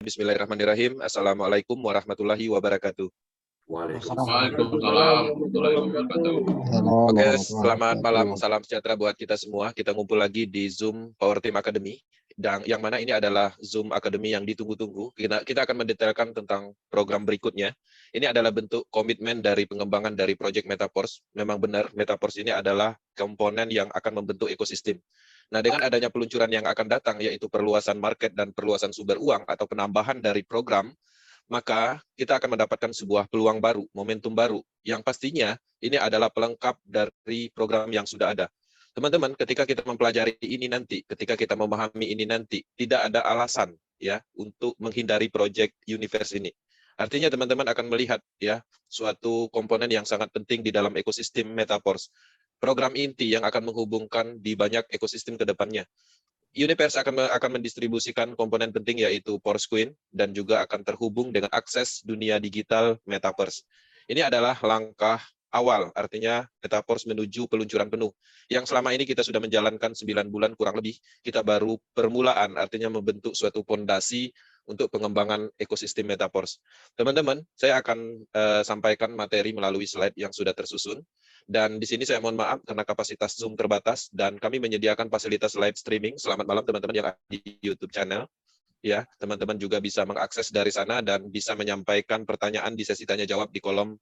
Bismillahirrahmanirrahim. Assalamualaikum warahmatullahi wabarakatuh. Waalaikumsalam warahmatullahi wabarakatuh. Oke, selamat malam, salam sejahtera buat kita semua. Kita ngumpul lagi di Zoom Power Team Academy, dan yang mana ini adalah Zoom Academy yang ditunggu-tunggu. Kita akan mendetailkan tentang program berikutnya. Ini adalah bentuk komitmen dari pengembangan dari Project Metaverse. Memang benar, Metaverse ini adalah komponen yang akan membentuk ekosistem. Nah, dengan adanya peluncuran yang akan datang, yaitu perluasan market dan perluasan sumber uang atau penambahan dari program, maka kita akan mendapatkan sebuah peluang baru, momentum baru, yang pastinya ini adalah pelengkap dari program yang sudah ada. Teman-teman, ketika kita mempelajari ini nanti, ketika kita memahami ini nanti, tidak ada alasan ya untuk menghindari project universe ini. Artinya teman-teman akan melihat ya suatu komponen yang sangat penting di dalam ekosistem Metaverse. Program inti yang akan menghubungkan di banyak ekosistem ke depannya. Universe akan mendistribusikan komponen penting yaitu Porsquin dan juga akan terhubung dengan akses dunia digital Metaverse. Ini adalah langkah awal, artinya Metaverse menuju peluncuran penuh. Yang selama ini kita sudah menjalankan 9 bulan kurang lebih, kita baru permulaan, artinya membentuk suatu fondasi untuk pengembangan ekosistem Metaverse. Teman-teman, saya akan sampaikan materi melalui slide yang sudah tersusun. Dan di sini saya mohon maaf karena kapasitas Zoom terbatas dan kami menyediakan fasilitas live streaming. Selamat malam teman-teman yang ada di YouTube channel. Ya, teman-teman juga bisa mengakses dari sana dan bisa menyampaikan pertanyaan di sesi tanya jawab di kolom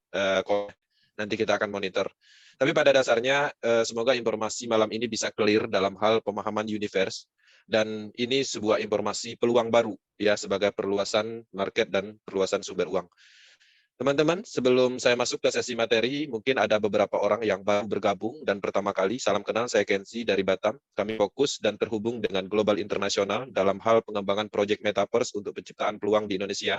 nanti kita akan monitor. Tapi pada dasarnya semoga informasi malam ini bisa clear dalam hal pemahaman universe dan ini sebuah informasi peluang baru ya sebagai perluasan market dan perluasan sumber uang. Teman-teman, sebelum saya masuk ke sesi materi, mungkin ada beberapa orang yang baru bergabung dan pertama kali. Salam kenal, saya Kenzi dari Batam. Kami fokus dan terhubung dengan global internasional dalam hal pengembangan proyek Metaverse untuk penciptaan peluang di Indonesia.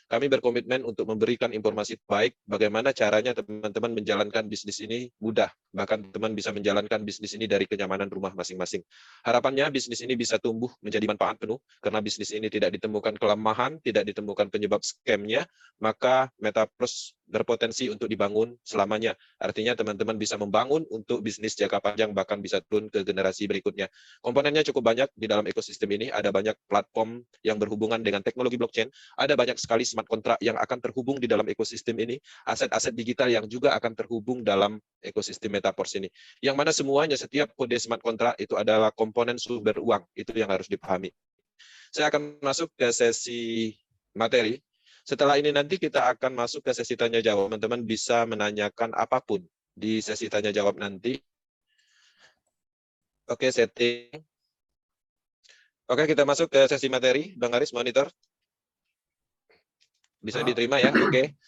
Kami berkomitmen untuk memberikan informasi baik bagaimana caranya teman-teman menjalankan bisnis ini mudah. Bahkan teman bisa menjalankan bisnis ini dari kenyamanan rumah masing-masing. Harapannya bisnis ini bisa tumbuh menjadi manfaat penuh karena bisnis ini tidak ditemukan kelemahan, tidak ditemukan penyebab scam-nya, maka Metaverse berpotensi untuk dibangun selamanya. Artinya teman-teman bisa membangun untuk bisnis jangka panjang bahkan bisa turun ke generasi berikutnya. Komponennya cukup banyak di dalam ekosistem ini, ada banyak platform yang berhubungan dengan teknologi blockchain, ada banyak sekali smart contract yang akan terhubung di dalam ekosistem ini, aset-aset digital yang juga akan terhubung dalam ekosistem Metaverse ini. Yang mana semuanya, setiap kode smart contract itu adalah komponen sumber uang, itu yang harus dipahami. Saya akan masuk ke sesi materi. Setelah ini nanti kita akan masuk ke sesi tanya jawab. Teman-teman bisa menanyakan apapun di sesi tanya jawab nanti. Oke, setting. Oke, kita masuk ke sesi materi. Bang Aris, monitor. Bisa diterima ya? Oke.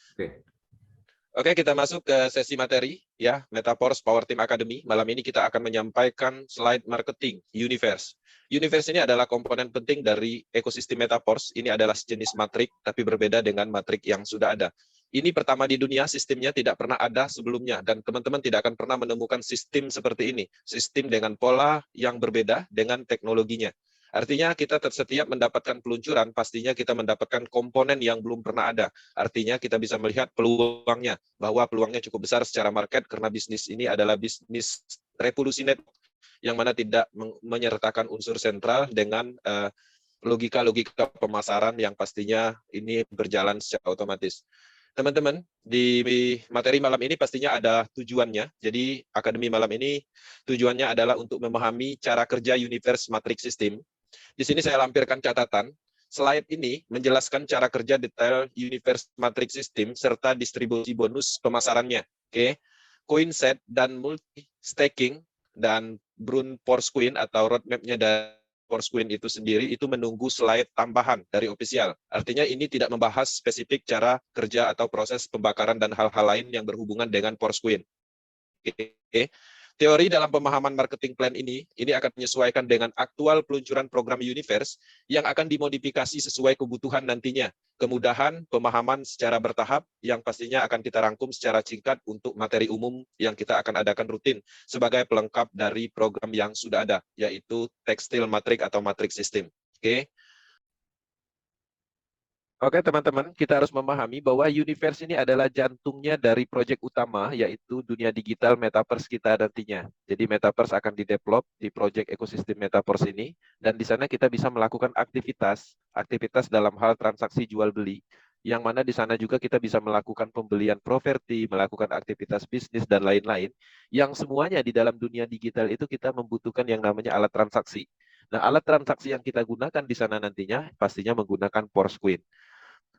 Oke, kita masuk ke sesi materi ya, Metaverse Power Team Academy. Malam ini kita akan menyampaikan slide marketing Universe. Universe ini adalah komponen penting dari ekosistem Metaverse. Ini adalah sejenis matrik, tapi berbeda dengan matrik yang sudah ada. Ini pertama di dunia, sistemnya tidak pernah ada sebelumnya, dan teman-teman tidak akan pernah menemukan sistem seperti ini. Sistem dengan pola yang berbeda dengan teknologinya. Artinya kita setiap mendapatkan peluncuran, pastinya kita mendapatkan komponen yang belum pernah ada. Artinya kita bisa melihat peluangnya, bahwa peluangnya cukup besar secara market, karena bisnis ini adalah bisnis revolusi network, yang mana tidak menyertakan unsur sentral dengan logika-logika pemasaran yang pastinya ini berjalan secara otomatis. Teman-teman, di materi malam ini pastinya ada tujuannya. Jadi, Akademi malam ini tujuannya adalah untuk memahami cara kerja Universe Matrix System. Di sini saya lampirkan catatan. Slide ini menjelaskan cara kerja detail Universe Matrix System serta distribusi bonus pemasarannya. Oke. Coin set dan multi staking dan Brun Porsquin atau roadmap-nya dari Porsquin itu sendiri itu menunggu slide tambahan dari official. Artinya ini tidak membahas spesifik cara kerja atau proses pembakaran dan hal-hal lain yang berhubungan dengan Porsquin. Oke. Teori dalam pemahaman marketing plan ini akan menyesuaikan dengan aktual peluncuran program Universe yang akan dimodifikasi sesuai kebutuhan nantinya. Kemudahan pemahaman secara bertahap yang pastinya akan kita rangkum secara singkat untuk materi umum yang kita akan adakan rutin sebagai pelengkap dari program yang sudah ada, yaitu Textile Matrix atau Matrix System. Oke. Oke teman-teman, kita harus memahami bahwa universe ini adalah jantungnya dari proyek utama, yaitu dunia digital metaverse kita nantinya. Jadi metaverse akan didevelop di proyek ekosistem metaverse ini, dan di sana kita bisa melakukan aktivitas dalam hal transaksi jual beli, yang mana di sana juga kita bisa melakukan pembelian properti, melakukan aktivitas bisnis dan lain-lain, yang semuanya di dalam dunia digital itu kita membutuhkan yang namanya alat transaksi. Nah, alat transaksi yang kita gunakan di sana nantinya pastinya menggunakan Porsquin.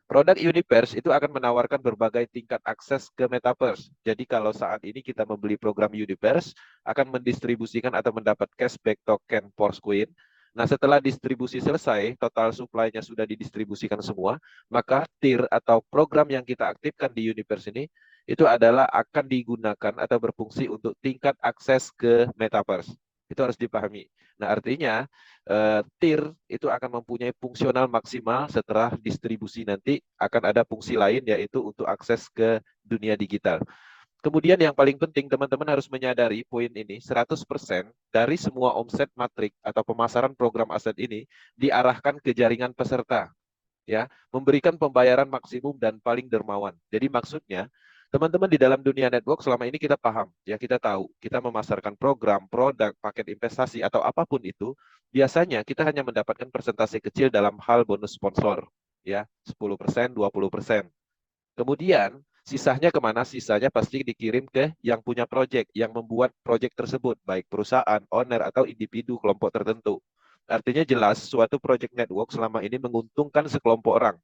Produk Universe itu akan menawarkan berbagai tingkat akses ke Metaverse. Jadi kalau saat ini kita membeli program Universe, akan mendistribusikan atau mendapat cashback token Porscoin. Nah, setelah distribusi selesai, total supply-nya sudah didistribusikan semua, maka tier atau program yang kita aktifkan di Universe ini, itu adalah akan digunakan atau berfungsi untuk tingkat akses ke Metaverse. Itu harus dipahami. Nah, artinya tier itu akan mempunyai fungsional maksimal setelah distribusi nanti akan ada fungsi lain yaitu untuk akses ke dunia digital. Kemudian yang paling penting teman-teman harus menyadari poin ini 100% dari semua omset matrik atau pemasaran program aset ini diarahkan ke jaringan peserta ya, memberikan pembayaran maksimum dan paling dermawan. Jadi maksudnya, teman-teman di dalam dunia network selama ini kita paham, ya kita tahu, kita memasarkan program, produk, paket investasi atau apapun itu, biasanya kita hanya mendapatkan persentase kecil dalam hal bonus sponsor, ya, 10%, 20%. Kemudian sisanya kemana? Sisanya pasti dikirim ke yang punya project, yang membuat project tersebut, baik perusahaan, owner, atau individu kelompok tertentu. Artinya jelas suatu project network selama ini menguntungkan sekelompok orang.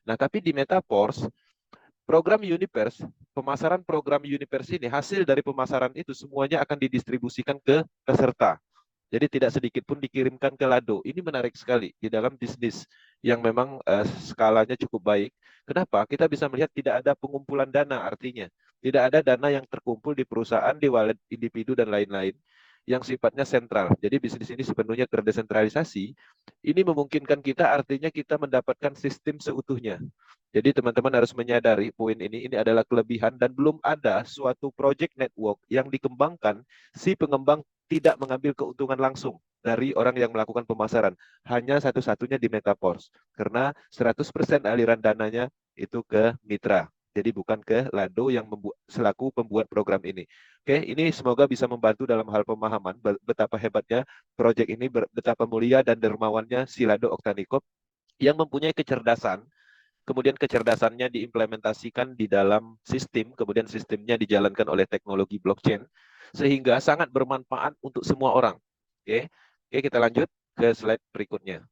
Nah, tapi di Metaverse, program Universe, pemasaran program Universe ini, hasil dari pemasaran itu semuanya akan didistribusikan ke peserta. Jadi tidak sedikit pun dikirimkan ke Lado. Ini menarik sekali di dalam bisnis yang memang skalanya cukup baik. Kenapa? Kita bisa melihat tidak ada pengumpulan dana artinya. Tidak ada dana yang terkumpul di perusahaan, di wallet individu dan lain-lain yang sifatnya sentral. Jadi bisnis ini sepenuhnya terdesentralisasi. Ini memungkinkan kita artinya kita mendapatkan sistem seutuhnya. Jadi teman-teman harus menyadari poin ini adalah kelebihan dan belum ada suatu project network yang dikembangkan si pengembang tidak mengambil keuntungan langsung dari orang yang melakukan pemasaran. Hanya satu-satunya di Metaverse. Karena 100% aliran dananya itu ke mitra. Jadi bukan ke Lado yang selaku pembuat program ini. Oke, ini semoga bisa membantu dalam hal pemahaman betapa hebatnya proyek ini, betapa mulia dan dermawannya si Lado Oktanikop yang mempunyai kecerdasan, kemudian kecerdasannya diimplementasikan di dalam sistem, kemudian sistemnya dijalankan oleh teknologi blockchain, sehingga sangat bermanfaat untuk semua orang. Oke, Oke kita lanjut ke slide berikutnya.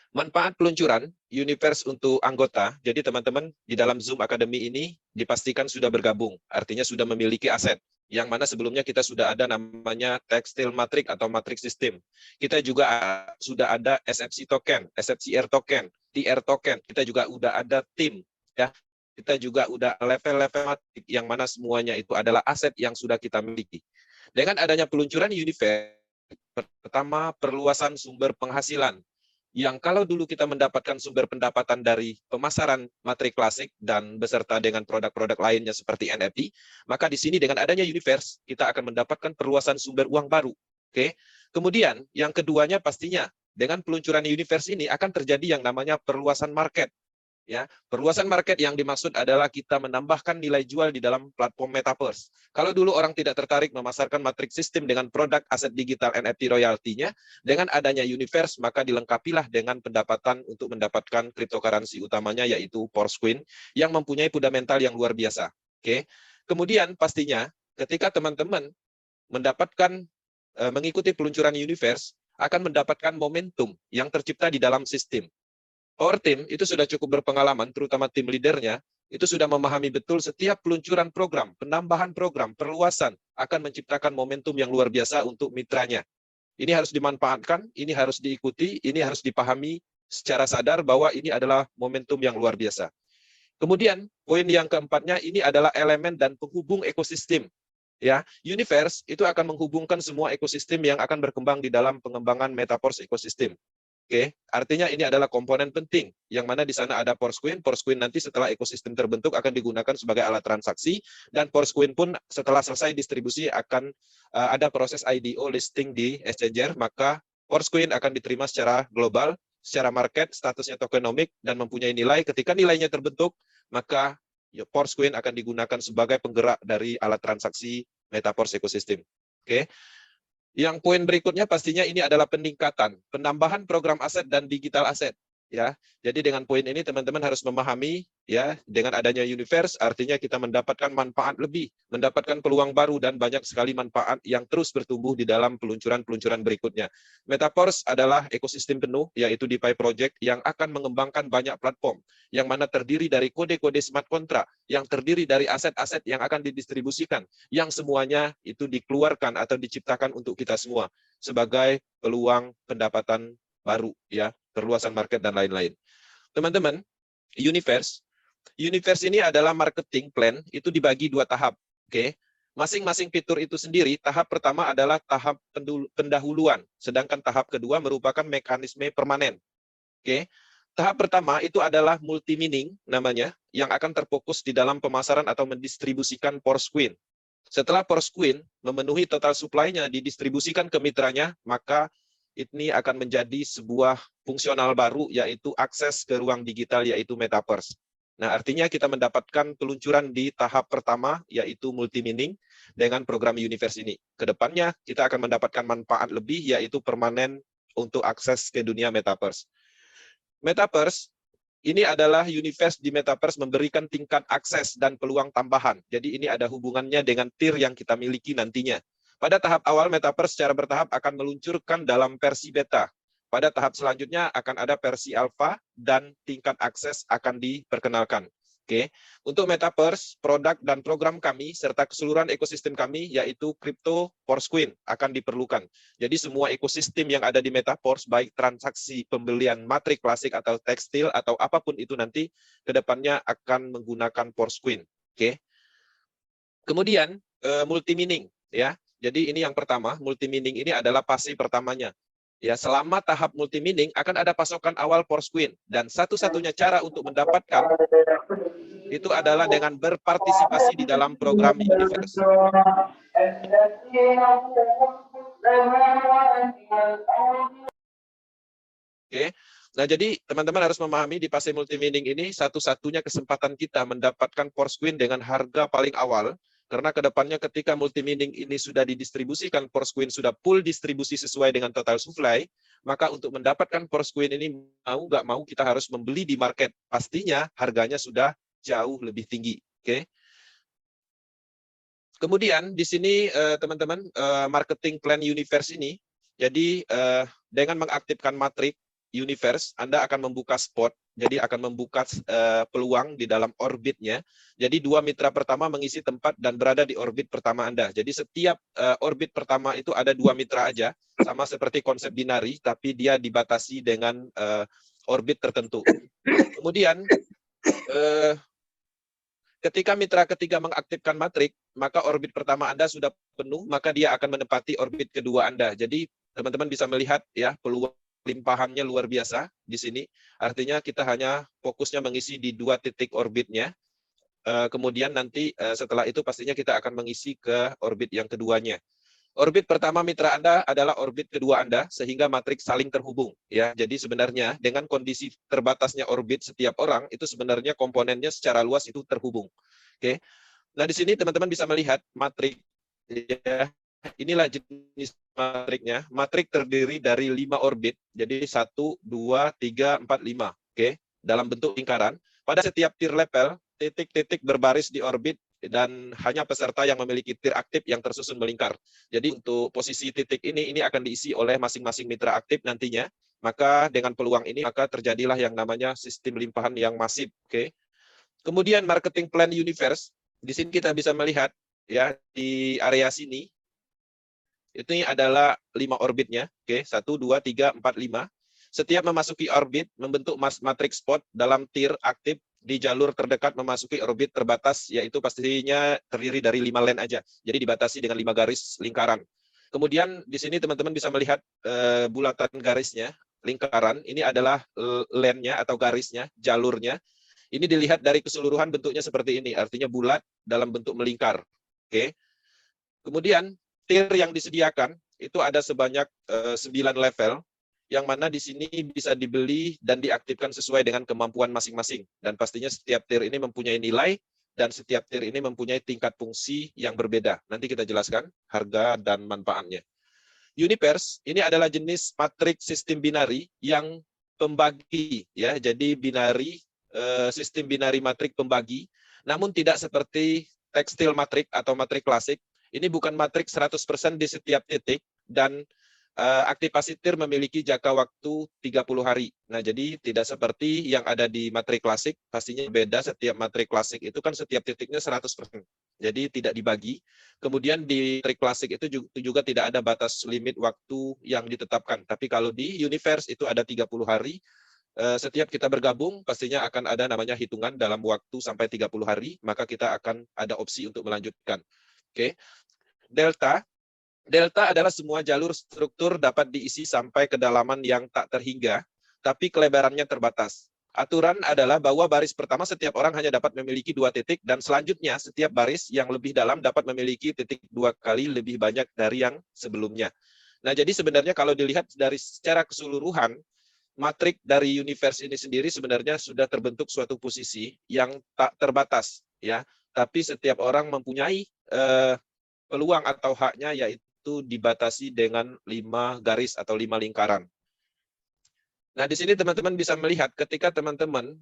Manfaat peluncuran Universe untuk anggota. Jadi teman-teman di dalam Zoom Academy ini dipastikan sudah bergabung, artinya sudah memiliki aset. Yang mana sebelumnya kita sudah ada namanya Textile Matrix atau Matrix System. Kita juga sudah ada SFC token, SFCR token, TR token. Kita juga udah ada tim, ya. Kita juga udah level-level matrix yang mana semuanya itu adalah aset yang sudah kita miliki. Dengan adanya peluncuran Universe, pertama perluasan sumber penghasilan yang kalau dulu kita mendapatkan sumber pendapatan dari pemasaran materi klasik dan beserta dengan produk-produk lainnya seperti NFT, maka di sini dengan adanya Universe, kita akan mendapatkan perluasan sumber uang baru. Oke. Kemudian yang keduanya pastinya dengan peluncuran Universe ini akan terjadi yang namanya perluasan market. Ya, perluasan market yang dimaksud adalah kita menambahkan nilai jual di dalam platform Metaverse. Kalau dulu orang tidak tertarik memasarkan matrix sistem dengan produk aset digital NFT royalty-nya, dengan adanya Universe, maka dilengkapilah dengan pendapatan untuk mendapatkan cryptocurrency utamanya, yaitu Porscoin, yang mempunyai fundamental yang luar biasa. Oke. Kemudian pastinya, ketika teman-teman mendapatkan mengikuti peluncuran Universe, akan mendapatkan momentum yang tercipta di dalam sistem. Our team itu sudah cukup berpengalaman, terutama tim leadernya, itu sudah memahami betul setiap peluncuran program, penambahan program, perluasan akan menciptakan momentum yang luar biasa untuk mitranya. Ini harus dimanfaatkan, ini harus diikuti, ini harus dipahami secara sadar bahwa ini adalah momentum yang luar biasa. Kemudian, poin yang keempatnya, ini adalah elemen dan penghubung ekosistem. Ya, Universe itu akan menghubungkan semua ekosistem yang akan berkembang di dalam pengembangan Metaverse ekosistem. Oke, artinya ini adalah komponen penting, yang mana di sana ada Porscoin. Porscoin nanti setelah ekosistem terbentuk akan digunakan sebagai alat transaksi, dan Porscoin pun setelah selesai distribusi akan ada proses IDO listing di exchanger, maka Porscoin akan diterima secara global secara market, statusnya tokenomik, dan mempunyai nilai. Ketika nilainya terbentuk, maka Poroscoin akan digunakan sebagai penggerak dari alat transaksi Metaverse ekosistem. Oke. Yang poin berikutnya pastinya ini adalah peningkatan, penambahan program aset dan digital aset. Ya, jadi dengan poin ini teman-teman harus memahami, ya, dengan adanya Universe artinya kita mendapatkan manfaat lebih, mendapatkan peluang baru dan banyak sekali manfaat yang terus bertumbuh di dalam peluncuran-peluncuran berikutnya. Metaverse adalah ekosistem penuh, yaitu DeFi Project yang akan mengembangkan banyak platform, yang mana terdiri dari kode-kode smart contract, yang terdiri dari aset-aset yang akan didistribusikan, yang semuanya itu dikeluarkan atau diciptakan untuk kita semua sebagai peluang pendapatan baru, ya, perluasan market dan lain-lain. Teman-teman, Universe ini adalah marketing plan, itu dibagi 2 tahap. Oke. Masing-masing fitur itu sendiri, tahap pertama adalah tahap pendahuluan, sedangkan tahap kedua merupakan mekanisme permanen. Oke. Tahap pertama itu adalah multi-mining namanya, yang akan terfokus di dalam pemasaran atau mendistribusikan Poroscoin. Setelah Poroscoin memenuhi total supply-nya didistribusikan ke mitranya, maka ini akan menjadi sebuah fungsional baru, yaitu akses ke ruang digital, yaitu Metaverse. Nah, artinya kita mendapatkan peluncuran di tahap pertama, yaitu multi-mining, dengan program Universe ini. Kedepannya, kita akan mendapatkan manfaat lebih, yaitu permanen untuk akses ke dunia Metaverse. Metaverse, ini adalah Universe di Metaverse memberikan tingkat akses dan peluang tambahan. Jadi ini ada hubungannya dengan tier yang kita miliki nantinya. Pada tahap awal, Metaverse secara bertahap akan meluncurkan dalam versi beta. Pada tahap selanjutnya akan ada versi alpha dan tingkat akses akan diperkenalkan. Oke. Untuk Metaverse, produk dan program kami serta keseluruhan ekosistem kami yaitu Crypto Poroscoin akan diperlukan. Jadi semua ekosistem yang ada di Metaverse, baik transaksi pembelian matrik klasik atau tekstil atau apapun itu nanti kedepannya akan menggunakan Poroscoin. Oke. Kemudian multi-mining, ya. Jadi ini yang pertama, multi-mining ini adalah fase pertamanya. Ya, selama tahap multi-mining akan ada pasokan awal Poroscoin dan satu-satunya cara untuk mendapatkan itu adalah dengan berpartisipasi di dalam program Universe. Oke. Nah, jadi teman-teman harus memahami di fase multi-mining ini satu-satunya kesempatan kita mendapatkan Poroscoin dengan harga paling awal. Karena kedepannya ketika multi-mining ini sudah didistribusikan, Poroscoin sudah full distribusi sesuai dengan total supply, maka untuk mendapatkan Poroscoin ini mau nggak mau kita harus membeli di market. Pastinya harganya sudah jauh lebih tinggi. Oke. Kemudian di sini teman-teman marketing plan Universe ini, jadi dengan mengaktifkan matrik Universe, Anda akan membuka spot, jadi akan membuka peluang di dalam orbitnya. Jadi 2 mitra pertama mengisi tempat dan berada di orbit pertama Anda. Jadi setiap orbit pertama itu ada 2 mitra aja, sama seperti konsep binari, tapi dia dibatasi dengan orbit tertentu. Kemudian ketika mitra ketiga mengaktifkan matrik, maka orbit pertama Anda sudah penuh, maka dia akan menempati orbit kedua Anda. Jadi teman-teman bisa melihat ya peluang limpahannya luar biasa di sini. Artinya kita hanya fokusnya mengisi di 2 titik orbitnya. Kemudian nanti setelah itu pastinya kita akan mengisi ke orbit yang keduanya. Orbit pertama mitra Anda adalah orbit kedua Anda, sehingga matriks saling terhubung. Ya, jadi sebenarnya dengan kondisi terbatasnya orbit setiap orang, itu sebenarnya komponennya secara luas itu terhubung. Oke. Nah, di sini teman-teman bisa melihat matrik. Ya, inilah jenis matriknya. Matrik terdiri dari 5 orbit. Jadi 1, 2, 3, 4, 5. Oke. Dalam bentuk lingkaran. Pada setiap tier level, titik-titik berbaris di orbit dan hanya peserta yang memiliki tier aktif yang tersusun melingkar. Jadi untuk posisi titik ini akan diisi oleh masing-masing mitra aktif nantinya. Maka dengan peluang ini maka terjadilah yang namanya sistem limpahan yang masif. Oke. Kemudian marketing plan Universe. Di sini kita bisa melihat ya di area sini ini adalah 5 orbitnya. Oke, 1, 2, 3, 4, 5. Setiap memasuki orbit membentuk matrix spot dalam tier aktif di jalur terdekat memasuki orbit terbatas, yaitu pastinya terdiri dari 5 line aja. Jadi dibatasi dengan 5 garis lingkaran. Kemudian di sini teman-teman bisa melihat bulatan garisnya, lingkaran. Ini adalah line-nya atau garisnya, jalurnya. Ini dilihat dari keseluruhan bentuknya seperti ini, artinya bulat dalam bentuk melingkar. Oke. Kemudian tier yang disediakan itu ada sebanyak 9 level. yang mana di sini bisa dibeli dan diaktifkan sesuai dengan kemampuan masing-masing. Dan pastinya setiap tier ini mempunyai nilai, dan setiap tier ini mempunyai tingkat fungsi yang berbeda. Nanti kita jelaskan harga dan manfaatnya. Universe ini adalah jenis matriks sistem binari yang pembagi, ya. Jadi binari, sistem binari matrik pembagi, namun tidak seperti tekstil matrik atau matrik klasik. Ini bukan matrik 100% di setiap titik, dan aktivasi tier memiliki jangka waktu 30 hari. Nah, jadi tidak seperti yang ada di matrik klasik, pastinya beda. Setiap matrik klasik itu kan setiap titiknya 100%. Jadi tidak dibagi. Kemudian di matrik klasik itu juga tidak ada batas limit waktu yang ditetapkan. Tapi kalau di Universe itu ada 30 hari. Setiap kita bergabung, pastinya akan ada namanya hitungan dalam waktu sampai 30 hari, maka kita akan ada opsi untuk melanjutkan. Oke. Delta. Delta adalah semua jalur struktur dapat diisi sampai kedalaman yang tak terhingga, tapi kelebarannya terbatas. Aturan adalah bahwa baris pertama setiap orang hanya dapat memiliki 2 titik, dan selanjutnya setiap baris yang lebih dalam dapat memiliki titik 2 kali lebih banyak dari yang sebelumnya. Nah, jadi sebenarnya kalau dilihat dari secara keseluruhan, matrik dari Universe ini sendiri sebenarnya sudah terbentuk suatu posisi yang tak terbatas, ya. Tapi setiap orang mempunyai peluang atau haknya, yaitu dibatasi dengan 5 garis atau 5 lingkaran. Nah, di sini teman-teman bisa melihat ketika teman-teman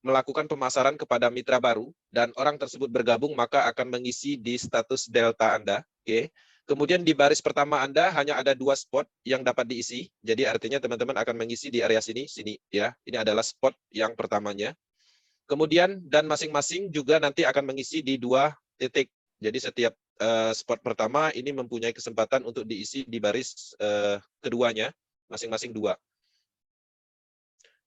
melakukan pemasaran kepada mitra baru dan orang tersebut bergabung, maka akan mengisi di status delta Anda. Oke. Kemudian di baris pertama Anda hanya ada 2 spot yang dapat diisi. Jadi artinya teman-teman akan mengisi di area sini, ya. Ini adalah spot yang pertamanya. Kemudian dan masing-masing juga nanti akan mengisi di 2 titik. Jadi setiap spot pertama ini mempunyai kesempatan untuk diisi di baris keduanya, masing-masing 2.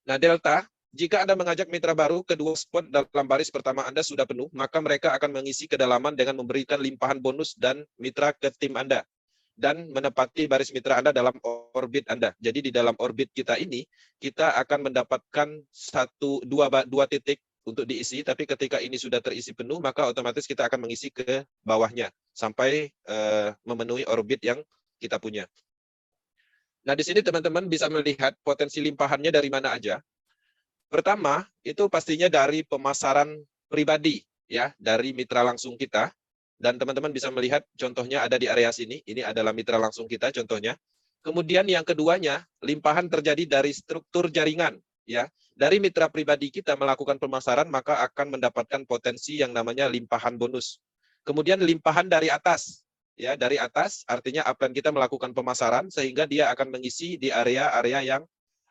Nah, delta, jika Anda mengajak mitra baru, kedua spot dalam baris pertama Anda sudah penuh, maka mereka akan mengisi kedalaman dengan memberikan limpahan bonus dan mitra ke tim Anda, dan menepati baris mitra Anda dalam orbit Anda. Jadi di dalam orbit kita ini, kita akan mendapatkan 2 titik untuk diisi, tapi ketika ini sudah terisi penuh, maka otomatis kita akan mengisi ke bawahnya, sampai memenuhi orbit yang kita punya. Nah, di sini teman-teman bisa melihat potensi limpahannya dari mana aja. Pertama, itu pastinya dari pemasaran pribadi, ya, dari mitra langsung kita. Dan teman-teman bisa melihat contohnya ada di area sini. Ini adalah mitra langsung kita contohnya. Kemudian yang keduanya, limpahan terjadi dari struktur jaringan, ya. Dari mitra pribadi kita melakukan pemasaran, maka akan mendapatkan potensi yang namanya limpahan bonus. Kemudian limpahan dari atas, ya, dari atas artinya upline kita melakukan pemasaran sehingga dia akan mengisi di area-area yang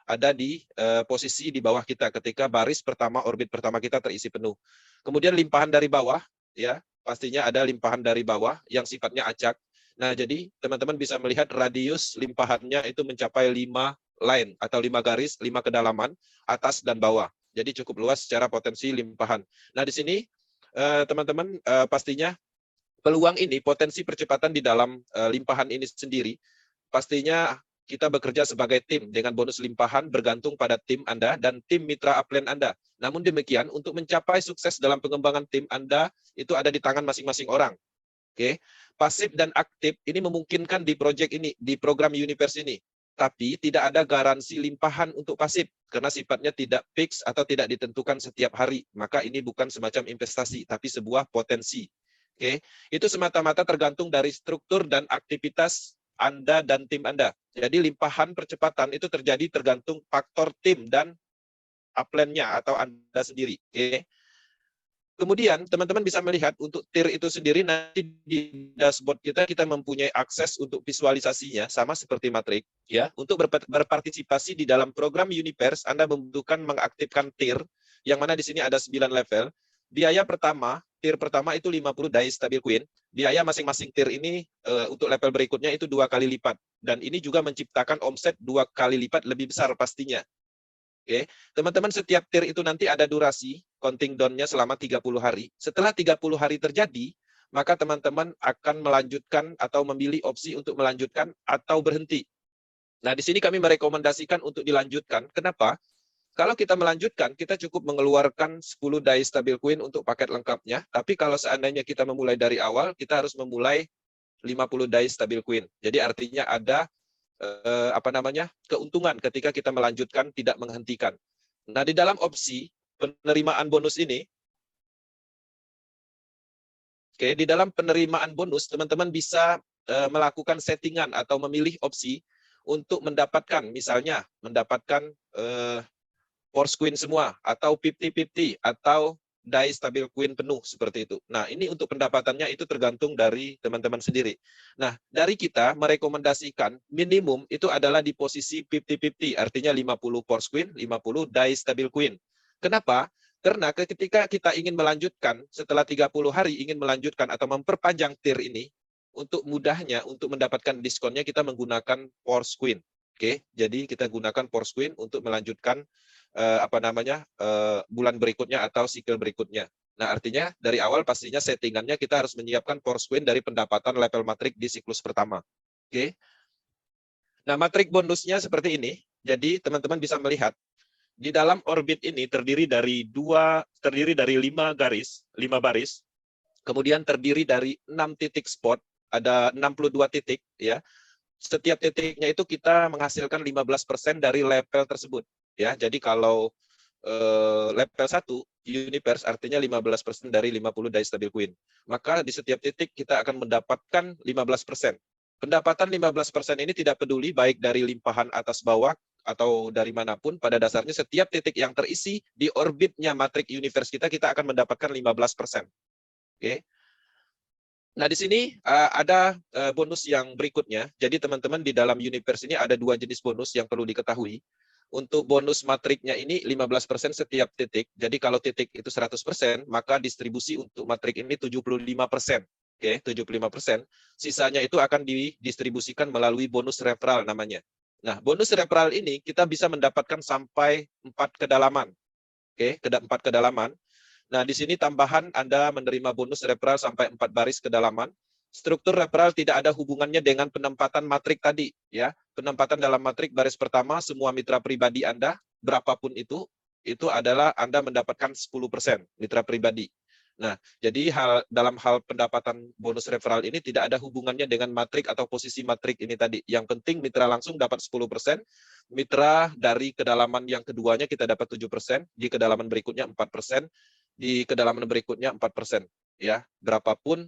ada di posisi di bawah kita ketika baris pertama, orbit pertama kita terisi penuh. Kemudian limpahan dari bawah, ya, pastinya ada limpahan dari bawah yang sifatnya acak. Nah, jadi teman-teman bisa melihat radius limpahannya itu mencapai 5 line atau 5 garis, 5 kedalaman, atas dan bawah. Jadi cukup luas secara potensi limpahan. Nah, di sini teman-teman pastinya peluang ini, potensi percepatan di dalam limpahan ini sendiri, pastinya kita bekerja sebagai tim dengan bonus limpahan bergantung pada tim Anda dan tim mitra upline Anda. Namun demikian, untuk mencapai sukses dalam pengembangan tim Anda, itu ada di tangan masing-masing orang. Oke, pasif dan aktif ini memungkinkan di proyek ini, di program Universe ini. Tapi tidak ada garansi limpahan untuk pasif, karena sifatnya tidak fix atau tidak ditentukan setiap hari. Maka ini bukan semacam investasi, tapi sebuah potensi. Oke, itu semata-mata tergantung dari struktur dan aktivitas Anda dan tim Anda. Jadi limpahan percepatan itu terjadi tergantung faktor tim dan upline-nya atau Anda sendiri. Oke. Kemudian teman-teman bisa melihat untuk tier itu sendiri nanti di dashboard kita mempunyai akses untuk visualisasinya sama seperti matrik, ya. Untuk berpartisipasi di dalam program Universe, Anda membutuhkan mengaktifkan tier yang mana di sini ada 9 level. Biaya pertama, tier pertama itu 50 dice stabil coin. Biaya masing-masing tier ini untuk level berikutnya itu 2 kali lipat, dan ini juga menciptakan omset 2 kali lipat lebih besar pastinya. Oke, teman-teman, setiap tier itu nanti ada durasi counting down-nya selama 30 hari. Setelah 30 hari terjadi, maka teman-teman akan melanjutkan atau memilih opsi untuk melanjutkan atau berhenti. Nah, di sini kami merekomendasikan untuk dilanjutkan. Kenapa? Kalau kita melanjutkan, kita cukup mengeluarkan 10 dice stabil coin untuk paket lengkapnya. Tapi kalau seandainya kita memulai dari awal, kita harus memulai 50 dice stabil coin. Jadi artinya ada keuntungan ketika kita melanjutkan tidak menghentikan. Nah, di dalam opsi penerimaan bonus ini, di dalam penerimaan bonus teman-teman bisa melakukan settingan atau memilih opsi untuk mendapatkan, misalnya mendapatkan force queen semua, atau 50-50, atau die stabil queen penuh, seperti itu. Nah, ini untuk pendapatannya itu tergantung dari teman-teman sendiri. Nah, dari kita merekomendasikan minimum itu adalah di posisi 50-50, artinya 50 force queen, 50 die stabil queen. Kenapa? Karena ketika kita ingin melanjutkan, setelah 30 hari ingin melanjutkan atau memperpanjang tier ini, untuk mudahnya, untuk mendapatkan diskonnya, kita menggunakan force queen. Oke, jadi kita gunakan force queen untuk melanjutkan bulan berikutnya atau siklus berikutnya. Nah, artinya dari awal pastinya settingannya kita harus menyiapkan force queen dari pendapatan level matrik di siklus pertama. Oke. Nah, matrik bonusnya seperti ini. Jadi teman-teman bisa melihat di dalam orbit ini terdiri dari 5 garis, 5 baris. Kemudian terdiri dari 6 titik spot, ada 62 titik ya. Setiap titiknya itu kita menghasilkan 15% dari level tersebut. Ya, jadi kalau level 1 universe artinya 15% dari 50 die stabil queen. Maka di setiap titik kita akan mendapatkan 15%. Pendapatan 15% ini tidak peduli baik dari limpahan atas bawah atau dari manapun, pada dasarnya setiap titik yang terisi di orbitnya matrik universe kita akan mendapatkan 15%. Oke. Nah, di sini ada bonus yang berikutnya. Jadi teman-teman di dalam universe ini ada 2 jenis bonus yang perlu diketahui. Untuk bonus matriknya ini 15% setiap titik. Jadi kalau titik itu 100%, maka distribusi untuk matrik ini 75%. Oke, 75%. Sisanya itu akan didistribusikan melalui bonus referral namanya. Nah, bonus referral ini kita bisa mendapatkan sampai 4 kedalaman. Oke, 4 kedalaman. Nah, di sini tambahan Anda menerima bonus referral sampai 4 baris kedalaman. Struktur referral tidak ada hubungannya dengan penempatan matrik tadi, ya. Penempatan dalam matrik baris pertama semua mitra pribadi Anda, berapapun itu adalah Anda mendapatkan 10% mitra pribadi. Nah, jadi dalam hal pendapatan bonus referral ini tidak ada hubungannya dengan matrik atau posisi matrik ini tadi. Yang penting mitra langsung dapat 10%, mitra dari kedalaman yang keduanya kita dapat 7%, di kedalaman berikutnya 4%, di kedalaman berikutnya 4%. Ya, berapapun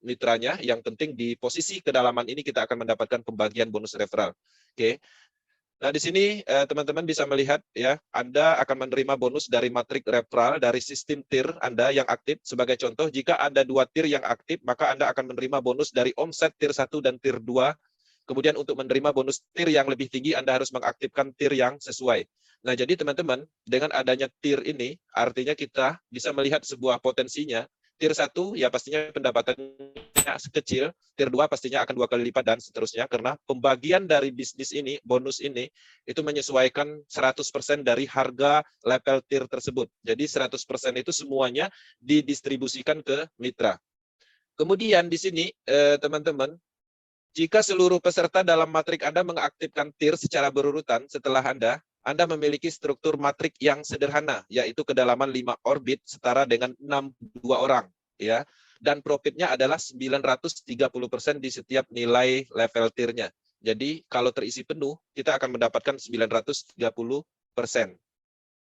mitranya, yang penting di posisi kedalaman ini kita akan mendapatkan pembagian bonus referral. Oke. Nah, di sini teman-teman bisa melihat ya, Anda akan menerima bonus dari matrik referral dari sistem tier Anda yang aktif. Sebagai contoh, jika ada 2 tier yang aktif, maka Anda akan menerima bonus dari omset tier 1 dan tier 2. Kemudian untuk menerima bonus tier yang lebih tinggi, Anda harus mengaktifkan tier yang sesuai. Nah, jadi teman-teman, dengan adanya tier ini, artinya kita bisa melihat sebuah potensinya. Tier 1, ya pastinya pendapatannya kecil, tier 2 pastinya akan 2 kali lipat, dan seterusnya, karena pembagian dari bisnis ini, bonus ini, itu menyesuaikan 100% dari harga level tier tersebut. Jadi 100% itu semuanya didistribusikan ke mitra. Kemudian di sini, teman-teman, jika seluruh peserta dalam matrik Anda mengaktifkan tier secara berurutan setelah Anda memiliki struktur matrik yang sederhana, yaitu kedalaman 5 orbit setara dengan 62 orang. Ya. Dan profitnya adalah 930% di setiap nilai level tiernya. Jadi kalau terisi penuh, kita akan mendapatkan 930%.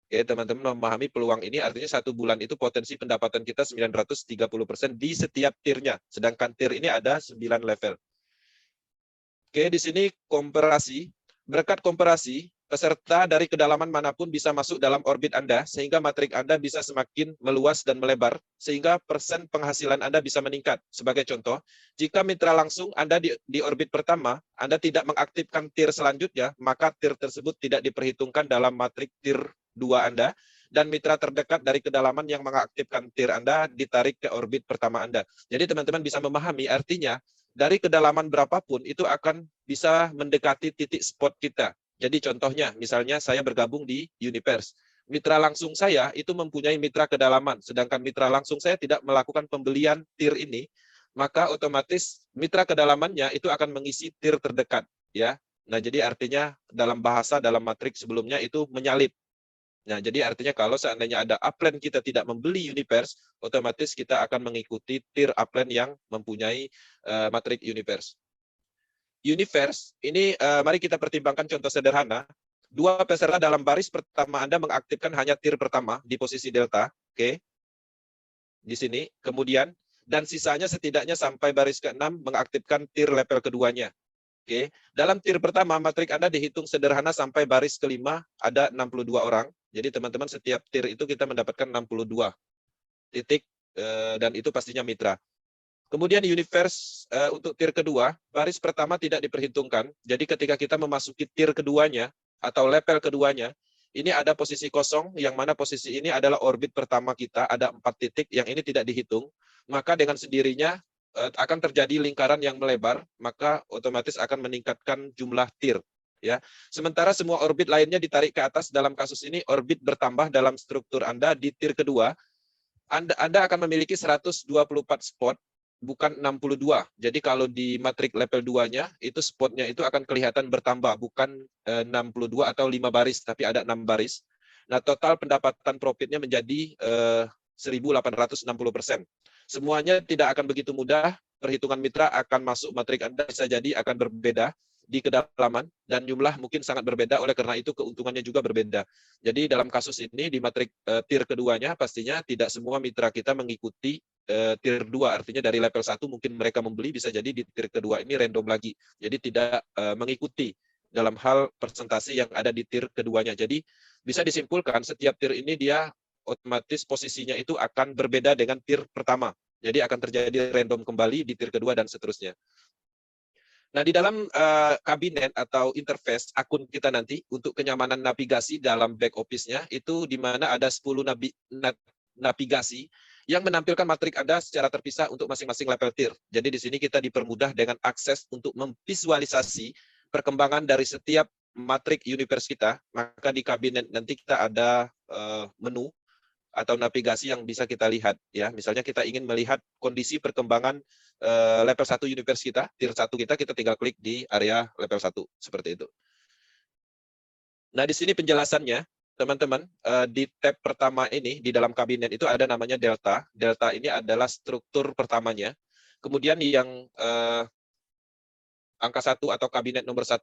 Oke, teman-teman memahami peluang ini, artinya 1 bulan itu potensi pendapatan kita 930% di setiap tiernya. Sedangkan tier ini ada 9 level. Oke, di sini komparasi. Berkat komparasi, peserta dari kedalaman manapun bisa masuk dalam orbit Anda, sehingga matrik Anda bisa semakin meluas dan melebar, sehingga persen penghasilan Anda bisa meningkat. Sebagai contoh, jika mitra langsung Anda di orbit pertama, Anda tidak mengaktifkan tier selanjutnya, maka tier tersebut tidak diperhitungkan dalam matrik tier 2 Anda, dan mitra terdekat dari kedalaman yang mengaktifkan tier Anda ditarik ke orbit pertama Anda. Jadi teman-teman bisa memahami, artinya dari kedalaman berapapun itu akan bisa mendekati titik spot kita. Jadi contohnya, misalnya saya bergabung di Universe. Mitra langsung saya itu mempunyai mitra kedalaman, sedangkan mitra langsung saya tidak melakukan pembelian tier ini, maka otomatis mitra kedalamannya itu akan mengisi tier terdekat. Ya. Nah, jadi artinya dalam bahasa, dalam matrik sebelumnya itu menyalip. Nah, jadi artinya kalau seandainya ada upline kita tidak membeli Universe, otomatis kita akan mengikuti tier upline yang mempunyai matrik Universe. Universe, ini mari kita pertimbangkan contoh sederhana. 2 peserta dalam baris pertama Anda mengaktifkan hanya tir pertama di posisi delta, oke? Di sini. Kemudian, dan sisanya setidaknya sampai baris ke-6 mengaktifkan tir level keduanya. Oke, dalam tir pertama matrik Anda dihitung sederhana sampai baris kelima ada 62 orang. Jadi teman-teman setiap tir itu kita mendapatkan 62 titik dan itu pastinya mitra. Kemudian universe untuk tir kedua, baris pertama tidak diperhitungkan. Jadi ketika kita memasuki tir keduanya atau level keduanya, ini ada posisi kosong, yang mana posisi ini adalah orbit pertama kita, ada 4 titik, yang ini tidak dihitung. Maka dengan sendirinya akan terjadi lingkaran yang melebar, maka otomatis akan meningkatkan jumlah tir. Ya, sementara semua orbit lainnya ditarik ke atas. Dalam kasus ini orbit bertambah dalam struktur Anda di tir kedua. Anda akan memiliki 124 spot, bukan 62. Jadi kalau di matrik level 2-nya, itu spotnya itu akan kelihatan bertambah, bukan 62 atau 5 baris, tapi ada 6 baris. Nah, total pendapatan profitnya menjadi 1.860%. Semuanya tidak akan begitu mudah, perhitungan mitra akan masuk matrik Anda bisa jadi akan berbeda di kedalaman, dan jumlah mungkin sangat berbeda, oleh karena itu keuntungannya juga berbeda. Jadi dalam kasus ini, di matrik tir keduanya, pastinya tidak semua mitra kita mengikuti tier 2, artinya dari level 1 mungkin mereka membeli, bisa jadi di tier kedua ini random lagi. Jadi tidak mengikuti dalam hal presentasi yang ada di tier keduanya. Jadi bisa disimpulkan setiap tier ini dia otomatis posisinya itu akan berbeda dengan tier pertama. Jadi akan terjadi random kembali di tier kedua dan seterusnya. Nah, di dalam kabinet atau interface akun kita nanti untuk kenyamanan navigasi dalam back office-nya itu di mana ada 10 navigasi yang menampilkan matrik Anda secara terpisah untuk masing-masing level tier. Jadi di sini kita dipermudah dengan akses untuk memvisualisasi perkembangan dari setiap matrik universe kita. Maka di kabinet nanti kita ada menu atau navigasi yang bisa kita lihat, ya. Misalnya kita ingin melihat kondisi perkembangan level 1 universe kita, tier 1 kita tinggal klik di area level 1 seperti itu. Nah, di sini penjelasannya, teman-teman, di tab pertama ini di dalam kabinet itu ada namanya delta. Delta ini adalah struktur pertamanya. Kemudian yang angka 1 atau kabinet nomor 1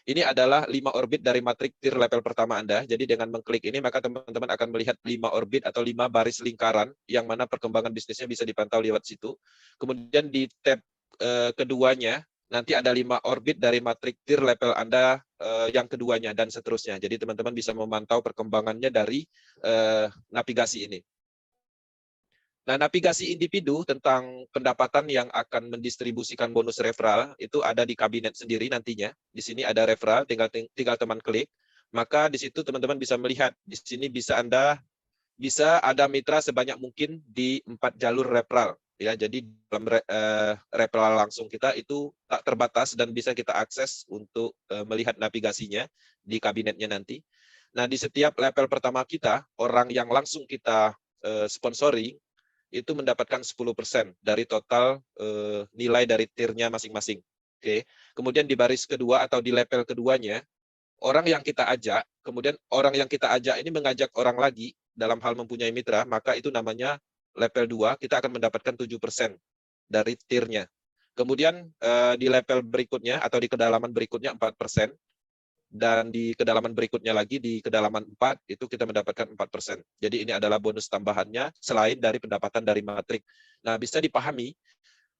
ini adalah 5 orbit dari matrik tier level pertama Anda. Jadi dengan mengklik ini, maka teman-teman akan melihat 5 orbit atau 5 baris lingkaran, yang mana perkembangan bisnisnya bisa dipantau lewat situ. Kemudian di tab keduanya, nanti ada 5 orbit dari matrik tier level Anda yang keduanya, dan seterusnya. Jadi teman-teman bisa memantau perkembangannya dari navigasi ini. Nah, navigasi individu tentang pendapatan yang akan mendistribusikan bonus referral itu ada di kabinet sendiri nantinya. Di sini ada referral, tinggal teman klik. Maka di situ teman-teman bisa melihat, di sini bisa ada mitra sebanyak mungkin di 4 jalur referral. Ya, jadi dalam referral langsung kita itu tak terbatas dan bisa kita akses untuk melihat navigasinya di kabinetnya nanti. Nah, di setiap level pertama kita, orang yang langsung kita sponsori itu mendapatkan 10% dari total nilai dari tiernya masing-masing. Oke. Kemudian di baris kedua atau di level keduanya, orang yang kita ajak, kemudian orang yang kita ajak ini mengajak orang lagi dalam hal mempunyai mitra, maka itu namanya level 2, kita akan mendapatkan 7% dari tiernya. Kemudian di level berikutnya atau di kedalaman berikutnya 4%. Dan di kedalaman berikutnya lagi, di kedalaman 4, itu kita mendapatkan 4%. Jadi ini adalah bonus tambahannya selain dari pendapatan dari matrik. Nah, bisa dipahami,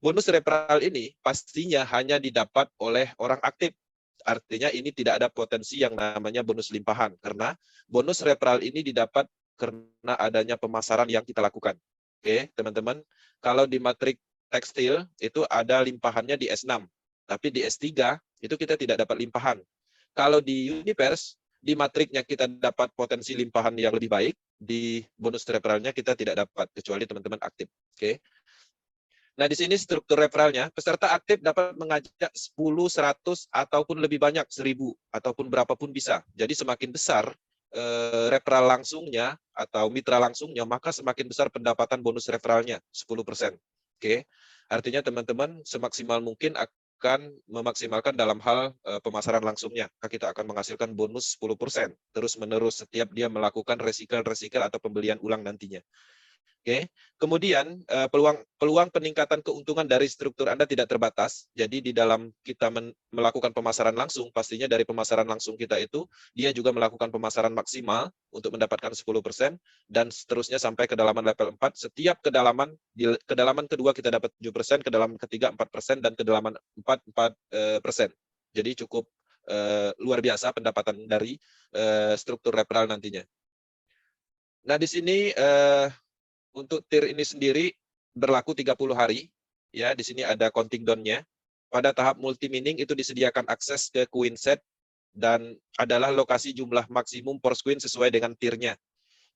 bonus referral ini pastinya hanya didapat oleh orang aktif. Artinya ini tidak ada potensi yang namanya bonus limpahan, karena bonus referral ini didapat karena adanya pemasaran yang kita lakukan. Oke, teman-teman, kalau di matrik tekstil itu ada limpahannya di S6, tapi di S3 itu kita tidak dapat limpahan. Kalau di universe, di matriknya kita dapat potensi limpahan yang lebih baik, di bonus referralnya kita tidak dapat, kecuali teman-teman aktif. Oke. Nah, di sini struktur referralnya, peserta aktif dapat mengajak 10, 100, ataupun lebih banyak, 1000, ataupun berapapun bisa. Jadi semakin besar referral langsungnya, atau mitra langsungnya, maka semakin besar pendapatan bonus referralnya, 10%. Oke. Artinya teman-teman semaksimal mungkin akan memaksimalkan dalam hal pemasaran langsungnya. Kita akan menghasilkan bonus 10% terus-menerus setiap dia melakukan recycle atau pembelian ulang nantinya. Oke, kemudian peluang peningkatan keuntungan dari struktur Anda tidak terbatas. Jadi di dalam kita melakukan pemasaran langsung, pastinya dari pemasaran langsung kita itu, dia juga melakukan pemasaran maksimal untuk mendapatkan 10%, dan seterusnya sampai kedalaman level 4. Setiap kedalaman, di kedalaman kedua kita dapat 7%, kedalaman ketiga 4%, dan kedalaman 4%. Jadi cukup luar biasa pendapatan dari struktur referral nantinya. Nah, di sini untuk TIR ini sendiri berlaku 30 hari. Ya, di sini ada counting down-nya. Pada tahap multi-mining itu disediakan akses ke Queen Set dan adalah lokasi jumlah maksimum force Queen sesuai dengan TIR-nya.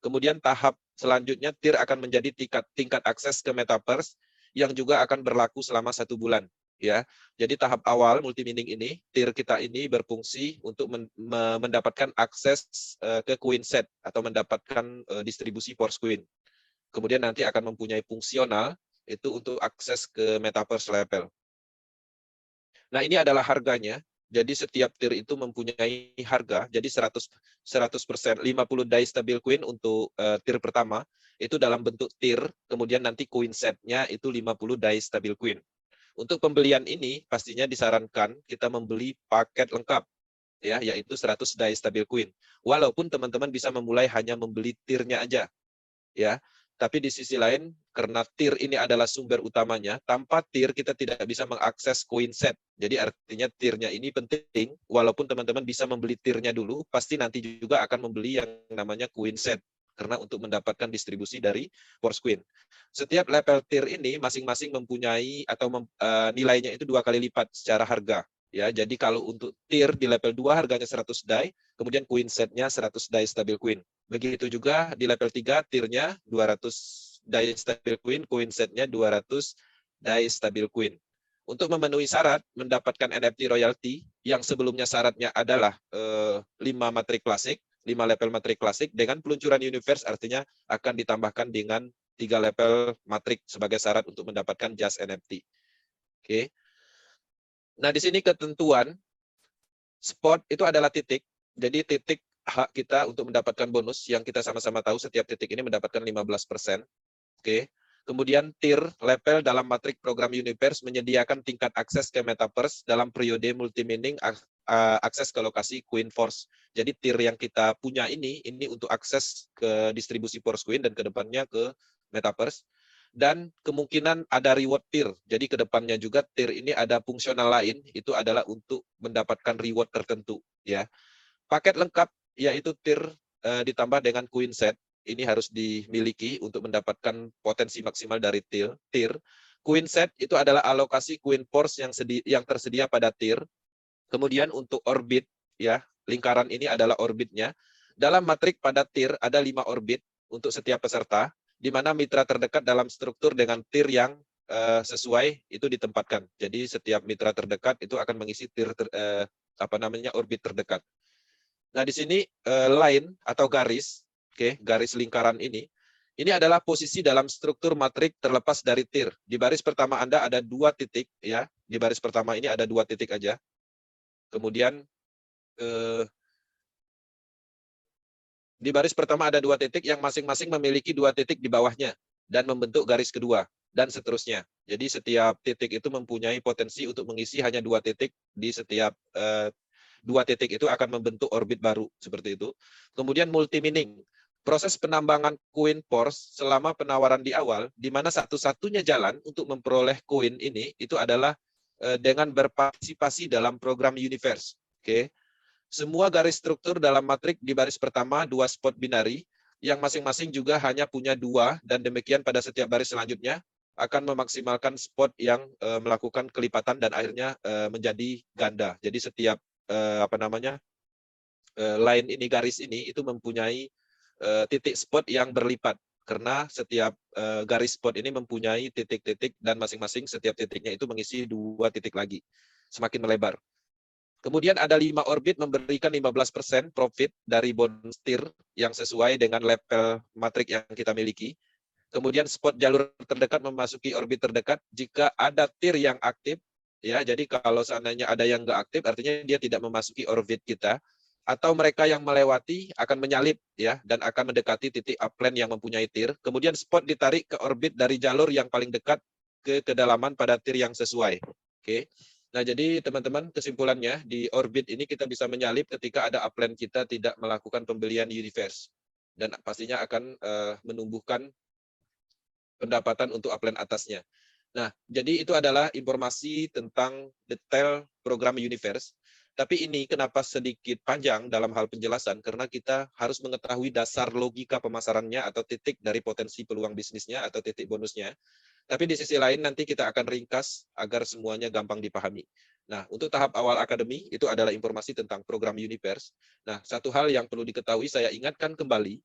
Kemudian tahap selanjutnya TIR akan menjadi tingkat akses ke Metaverse yang juga akan berlaku selama 1 bulan. Ya, jadi tahap awal multi-mining ini, TIR kita ini berfungsi untuk mendapatkan akses ke Queen Set atau mendapatkan distribusi force Queen. Kemudian nanti akan mempunyai fungsional itu untuk akses ke Metaverse level. Nah, ini adalah harganya. Jadi setiap TIR itu mempunyai harga. Jadi 100%, 50 die stabil coin untuk TIR pertama itu dalam bentuk TIR, kemudian nanti coin set-nya itu 50 die stabil coin. Untuk pembelian ini pastinya disarankan kita membeli paket lengkap, ya, yaitu 100 die stabil coin. Walaupun teman-teman bisa memulai hanya membeli TIR-nya aja, ya. Tapi di sisi lain, karena TIR ini adalah sumber utamanya, tanpa TIR kita tidak bisa mengakses coin set. Jadi artinya TIR-nya ini penting, walaupun teman-teman bisa membeli TIR-nya dulu, pasti nanti juga akan membeli yang namanya coin set. Karena untuk mendapatkan distribusi dari force Queen. Setiap level TIR ini masing-masing mempunyai atau nilainya itu 2 kali lipat secara harga. Ya, jadi kalau untuk TIR di level 2 harganya 100 die, kemudian coin set-nya 100 die stabil coin. Begitu juga di level 3 TIR-nya 200 die stabil coin set-nya 200 die stabil coin. Untuk memenuhi syarat mendapatkan NFT royalty yang sebelumnya syaratnya adalah 5 matrik klasik, 5 level matrik klasik dengan peluncuran universe artinya akan ditambahkan dengan 3 level matrik sebagai syarat untuk mendapatkan just NFT. Oke. Nah, di sini ketentuan spot itu adalah titik. Jadi titik hak kita untuk mendapatkan bonus yang kita sama-sama tahu setiap titik ini mendapatkan 15%. Oke. Kemudian TIR level dalam matrik program Universe menyediakan tingkat akses ke Metaverse dalam periode multi-mining akses ke lokasi Queen Force. Jadi TIR yang kita punya ini untuk akses ke distribusi Force Queen dan kedepannya ke Metaverse. Dan kemungkinan ada reward TIR. Jadi kedepannya juga TIR ini ada fungsional lain, itu adalah untuk mendapatkan reward tertentu. Ya, paket lengkap yaitu TIR ditambah dengan Queen Set. Ini harus dimiliki untuk mendapatkan potensi maksimal dari TIR. Queen Set itu adalah alokasi Queen Force yang tersedia pada TIR. Kemudian untuk orbit, ya, lingkaran ini adalah orbitnya. Dalam matrik pada TIR ada 5 orbit untuk setiap peserta, di mana mitra terdekat dalam struktur dengan TIR yang sesuai itu ditempatkan. Jadi setiap mitra terdekat itu akan mengisi TIR orbit terdekat. Nah, di sini line atau garis, garis lingkaran ini adalah posisi dalam struktur matrik terlepas dari TIR. Di baris pertama Anda ada 2 titik, ya. Di baris pertama ini ada 2 titik aja. Kemudian di baris pertama ada 2 titik yang masing-masing memiliki 2 titik di bawahnya dan membentuk garis kedua dan seterusnya. Jadi setiap titik itu mempunyai potensi untuk mengisi hanya 2 titik di setiap 2 titik itu akan membentuk orbit baru seperti itu. Kemudian multi-mining. Proses penambangan Queen Force selama penawaran di awal, di mana satu-satunya jalan untuk memperoleh koin ini itu adalah dengan berpartisipasi dalam program Universe. Semua garis struktur dalam matrik di baris pertama 2 spot binari yang masing-masing juga hanya punya 2 dan demikian pada setiap baris selanjutnya akan memaksimalkan spot yang melakukan kelipatan dan akhirnya menjadi ganda. Jadi setiap line ini, garis ini itu mempunyai titik spot yang berlipat karena setiap garis spot ini mempunyai titik-titik dan masing-masing setiap titiknya itu mengisi 2 titik lagi semakin melebar. Kemudian ada 5 orbit memberikan 15% profit dari bonus TIR yang sesuai dengan level matrik yang kita miliki. Kemudian spot jalur terdekat memasuki orbit terdekat jika ada TIR yang aktif. Ya, jadi kalau seandainya ada yang nggak aktif, artinya dia tidak memasuki orbit kita. atau mereka yang melewati akan menyalip ya dan akan mendekati titik upland yang mempunyai tir. Kemudian spot ditarik ke orbit dari jalur yang paling dekat ke kedalaman pada tir yang sesuai. Oke. Nah, jadi teman-teman, kesimpulannya di orbit ini kita bisa menyalip ketika ada upland kita tidak melakukan pembelian universe dan pastinya akan menumbuhkan pendapatan untuk upland atasnya. Nah, jadi itu adalah informasi tentang detail program universe. Tapi ini kenapa sedikit panjang dalam hal penjelasan, karena kita harus mengetahui dasar logika pemasarannya atau titik dari potensi peluang bisnisnya atau titik bonusnya. Tapi di sisi lain nanti kita akan ringkas agar semuanya gampang dipahami. Nah, untuk tahap awal akademi, itu adalah informasi tentang program Universe. Nah, satu hal yang perlu diketahui, saya ingatkan kembali,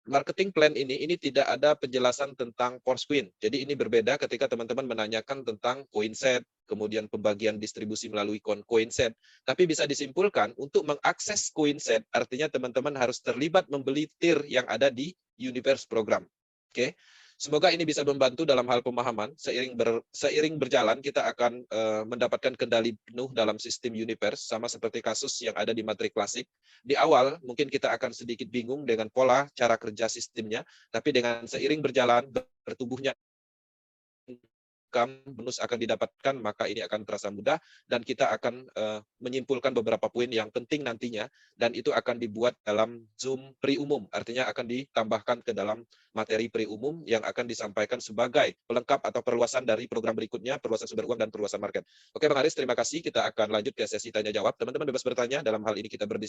marketing plan ini tidak ada penjelasan tentang course queen. Jadi ini berbeda ketika teman-teman menanyakan tentang coin set, kemudian pembagian distribusi melalui coin set. Tapi bisa disimpulkan untuk mengakses coin set, artinya teman-teman harus terlibat membeli tier yang ada di Universe program. Oke. Semoga ini bisa membantu dalam hal pemahaman. Seiring berjalan kita akan mendapatkan kendali penuh dalam sistem Universe, sama seperti kasus yang ada di materi klasik. Di awal mungkin kita akan sedikit bingung dengan pola cara kerja sistemnya, tapi dengan seiring berjalan bertumbuhnya bonus akan didapatkan, maka ini akan terasa mudah dan kita akan menyimpulkan beberapa poin yang penting nantinya, dan itu akan dibuat dalam Zoom pre-umum, artinya akan ditambahkan ke dalam materi pre-umum yang akan disampaikan sebagai pelengkap atau perluasan dari program berikutnya, perluasan sumber uang dan perluasan market. Oke Bang Aris, terima kasih. Kita akan lanjut ke sesi tanya-jawab. Teman-teman bebas bertanya, dalam hal ini kita berdiskusi